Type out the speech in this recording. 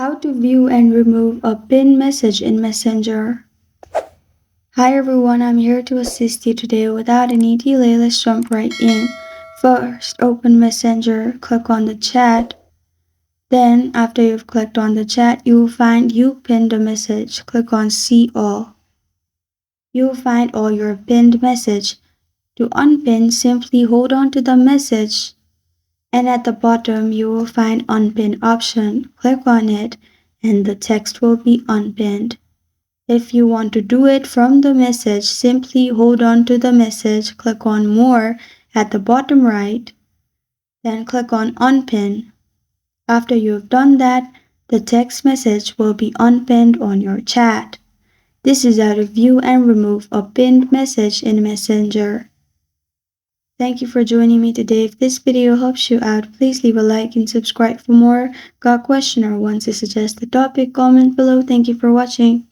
How to view and remove a pinned message in Messenger. Hi everyone, I'm here to assist you today. Without any delay, let's jump right in. First, open Messenger, click on the chat. Then, after you've clicked on the chat, you will find you pinned a message. Click on See All. You will find all your pinned message. To unpin, simply hold on to the message. And at the bottom, you will find Unpin option. Click on it and the text will be unpinned. If you want to do it from the message, simply hold on to the message, click on More at the bottom right, then click on Unpin. After you have done that, the text message will be unpinned on your chat. This is how to view and remove a pinned message in Messenger. Thank you for joining me today. If this video helps you out, please leave a like and subscribe for more. Got a question or want to suggest a topic? Comment below. Thank you for watching.